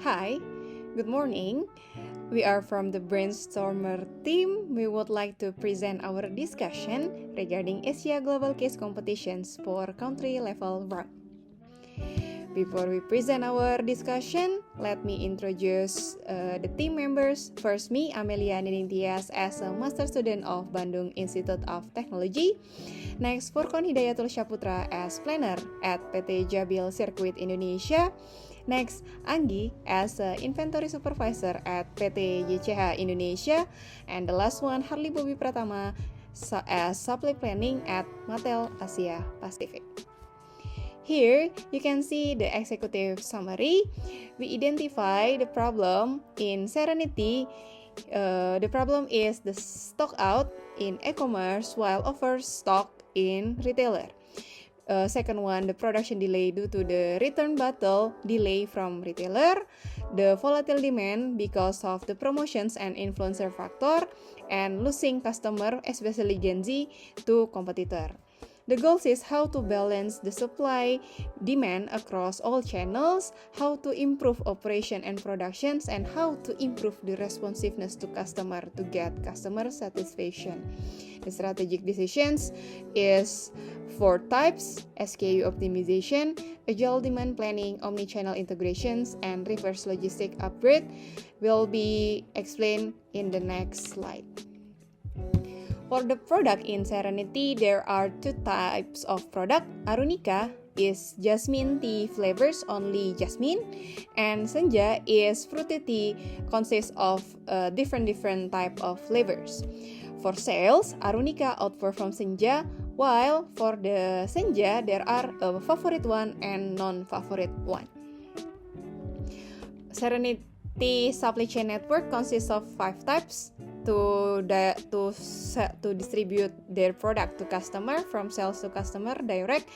Hi, good morning. We are from the Brainstormer team. We would like to present our discussion regarding Asia Global Case Competitions for country level round. Before we present our discussion, let me introduce the team members. First, me, Amelia Ninintias, as a master student of Bandung Institute of Technology. Next, Furqon Hidayatul Syaputra as planner at PT Jabil Circuit Indonesia. Next, Anggi as inventory supervisor at PT JCH Indonesia. And the last one, Harley Bobby Pratama as supply planning at Mattel Asia Pacific. Here, you can see the executive summary. We identify the problem in Serenity. The problem is the stock out in e-commerce while overstock in retailer. Second one, the production delay due to the return battle delay from retailer, the volatile demand because of the promotions and influencer factor, and losing customer, especially Gen Z, to competitor. The goal is how to balance the supply demand across all channels, how to improve operation and productions, and how to improve the responsiveness to customer to get customer satisfaction. The strategic decisions is 4 types: SKU optimization, agile demand planning, omni-channel integrations, and reverse logistic upgrade will be explained in the next slide. For the product in Serenity, there are 2 types of product. Arunika is jasmine tea flavors, only jasmine, and Senja is fruity tea, consists of different type of flavors. For sales, Arunika outperforms Senja, while for the Senja, there are a favorite one and non-favorite one. Serenity supply chain network consists of 5 types to distribute their product to customer, from sales to customer direct,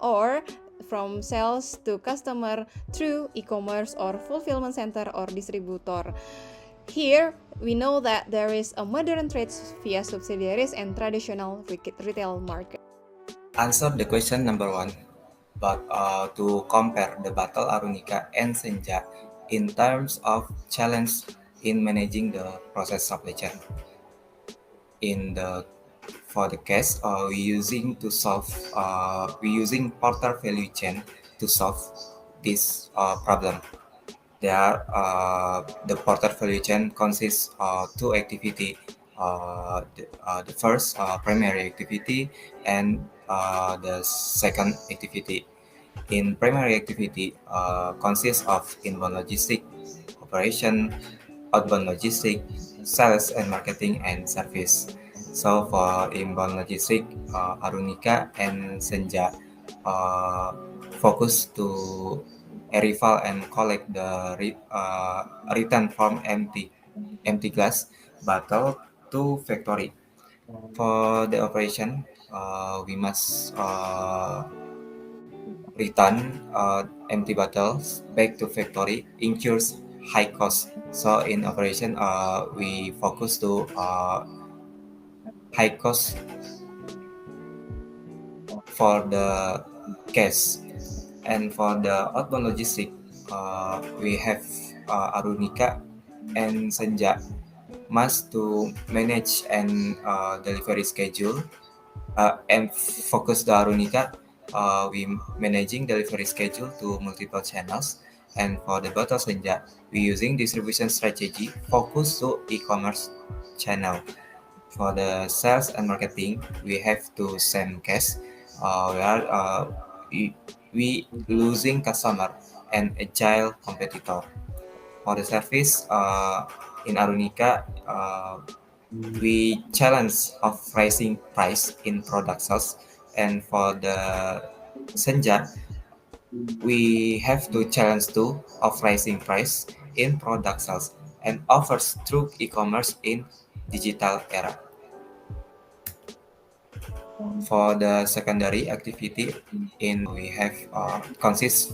or from sales to customer through e-commerce or fulfillment center or distributor. Here, we know that there is a modern trade via subsidiaries and traditional retail market. Answer the question number 1, but to compare the battle Arunika and Senja in terms of challenge in managing the process supply chain. For the case, we using Porter value chain to solve this problem. The Porter value chain consists of 2 activity. The first primary activity and the second activity. In primary activity consists of inbound logistic operation, outbound logistic, sales and marketing, and service. So for inbound logistic, Arunika and Senja focus to refill and collect the return from empty glass bottle to factory. For the operation, we must return empty bottles back to factory, incurs high cost. So in operation, we focus to high cost for the cash. And for the outbound logistic, we have Arunika and Senja must to manage and delivery schedule, and focus the Arunika. We managing delivery schedule to multiple channels, and for the Battle Senja, we using distribution strategy focus to e-commerce channel. For the sales and marketing, we have to send cash. We losing customer and agile competitor. For the service, in Arunika, we challenge of rising price in product sales, and for the Senja, we have to challenge to of rising price in product sales and offers through e-commerce in digital era. For the secondary activity, we have consists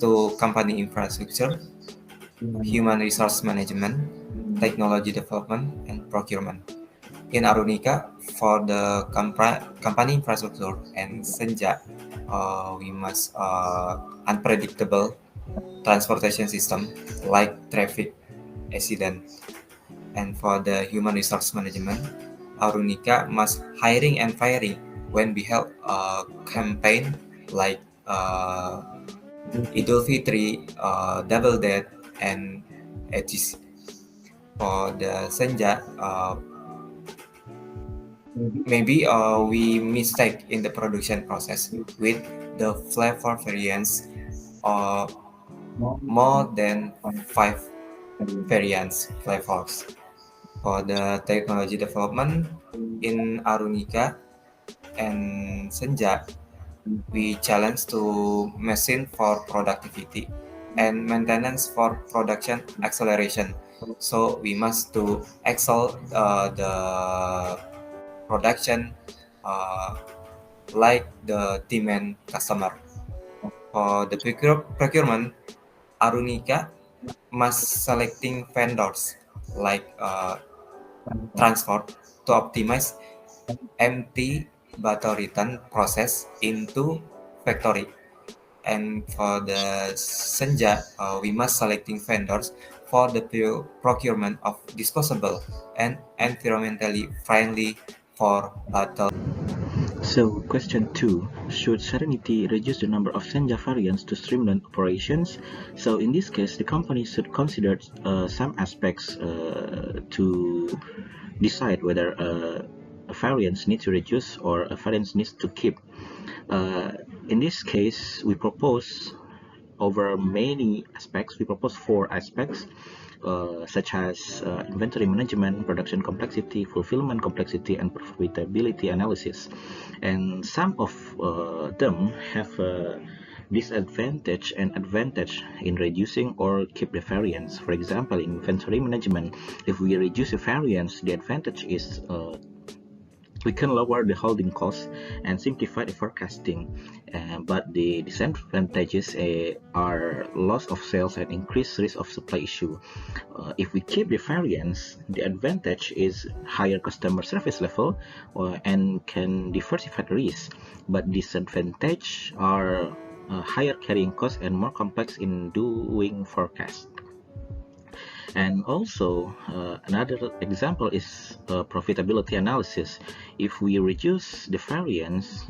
to company infrastructure, human resource management, technology development, and procurement. In Arunika, for the company infrastructure and Senja, we must unpredictable transportation system like traffic accident. And for the human resource management, Arunika must hiring and firing when we held a campaign like Idul Fitri, Double Dead, and etc. For the Senja, maybe we mistake in the production process with the flavor variants or more than 5 variants flavors. For the technology development in Arunika and Senja, we challenge to machine for productivity and maintenance for production acceleration. So we must to excel the production like the demand customer. For the procurement, Arunika must selecting vendors like transport to optimize empty bottle return process into factory. And for the Senja, we must selecting vendors for the procurement of disposable and environmentally friendly for bottle. So, question 2. Should Serenity reduce the number of Senja variants to streamline operations? So, in this case, the company should consider some aspects to decide whether a variance needs to reduce or a variance needs to keep. In this case, we propose over many aspects. We propose 4 aspects. Such as inventory management, production complexity, fulfillment complexity, and profitability analysis. And some of them have a disadvantage and advantage in reducing or keep the variance. For example, in inventory management, if we reduce the variance, the advantage is we can lower the holding costs and simplify the forecasting, but the disadvantages are loss of sales and increased risk of supply issue. If we keep the variance, the advantage is higher customer service level and can diversify the risk, but disadvantage are higher carrying costs and more complex in doing forecast. And also another example is profitability analysis. If we reduce the variance,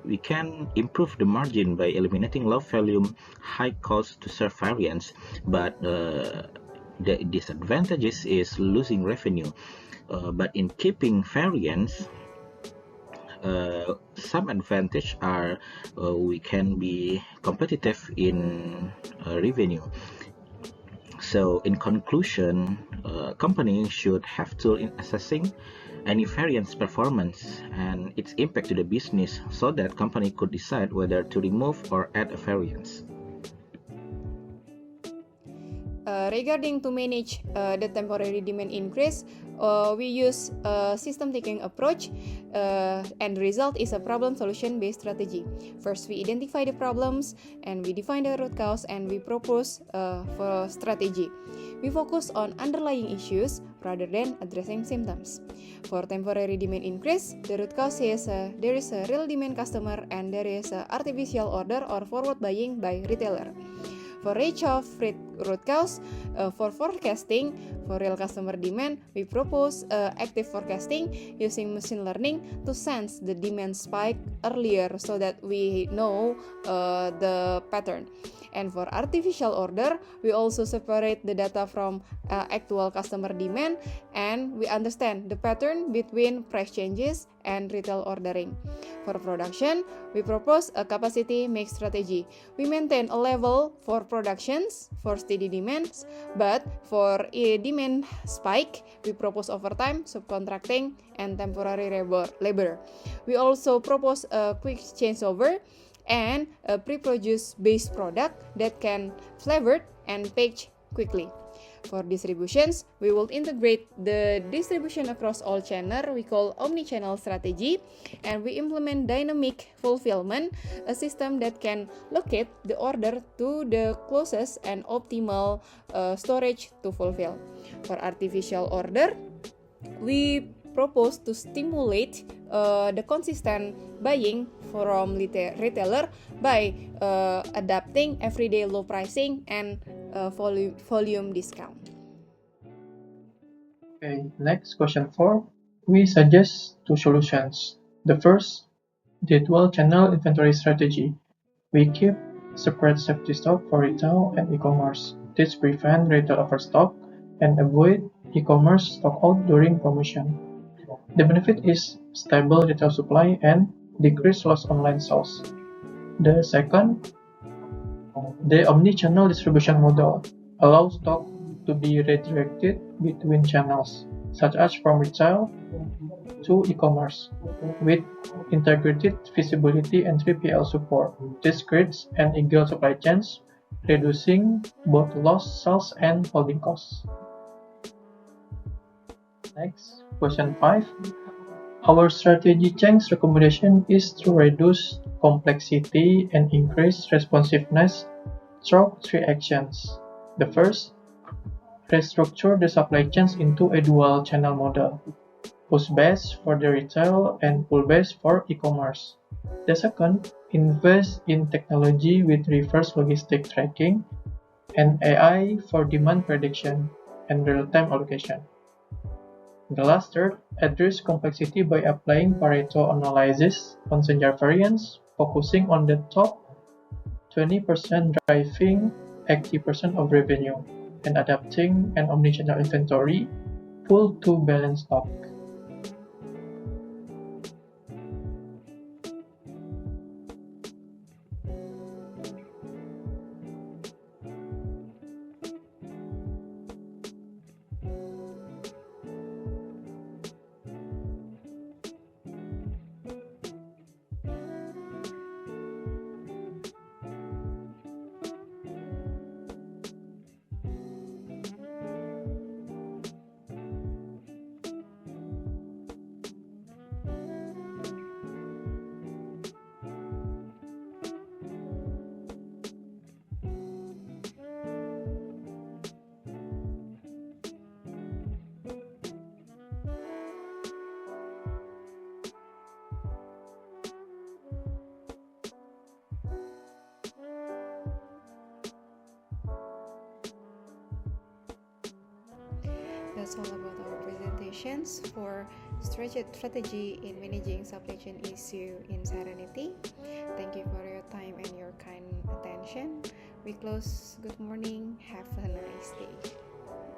we can improve the margin by eliminating low volume, high cost to serve variance, but the disadvantages is losing revenue. But in keeping variance, some advantage are we can be competitive in revenue. So in conclusion, company should have tool in assessing any variance performance and its impact to the business so that company could decide whether to remove or add a variance. Regarding to manage the temporary demand increase, we use a system thinking approach, and the result is a problem solution based strategy. First, we identify the problems and we define the root cause and we propose for strategy. We focus on underlying issues rather than addressing symptoms. For temporary demand increase, the root cause is there is a real demand customer and there is a artificial order or forward buying by retailer. For range of root cause, for forecasting, for real customer demand, we propose active forecasting using machine learning to sense the demand spike earlier so that we know the pattern. And for artificial order, we also separate the data from actual customer demand and we understand the pattern between price changes and retail ordering. For production, we propose a capacity mix strategy. We maintain a level for productions for steady demands, but for a demand spike, we propose overtime, subcontracting, and temporary labor. We also propose a quick changeover and a pre-produced base product that can flavored and packaged quickly. For distributions, we will integrate the distribution across all channels we call omni-channel strategy, and we implement dynamic fulfillment, a system that can locate the order to the closest and optimal storage to fulfill. For artificial order, we propose to stimulate the consistent buying from retailer by adapting everyday low pricing and volume discount. Okay, next question 4. We suggest two solutions. The first, the dual channel inventory strategy. We keep separate safety stock for retail and e-commerce. This prevents retail overstock and avoid e-commerce stock out during promotion. The benefit is stable retail supply and decreased loss online sales. The second, the omni-channel distribution model allows stock to be redirected between channels, such as from retail to e-commerce, with integrated visibility and 3PL support. This creates an agile supply chains, reducing both lost sales and holding costs. Next, question 5. Our strategy change recommendation is to reduce complexity and increase responsiveness through 3 actions. The first, restructure the supply chains into a dual channel model, push-based for the retail and pull-based for e-commerce. The second, invest in technology with reverse logistic tracking and AI for demand prediction and real-time allocation. The last third, address complexity by applying Pareto analysis on Senja variance, focusing on the top 20% driving 80% of revenue, and adapting an omnichannel inventory pool to balance stock. That's all about our presentations for strategy in managing supply chain issue in Serenity. Thank you for your time and your kind attention. We close. Good morning. Have a nice day.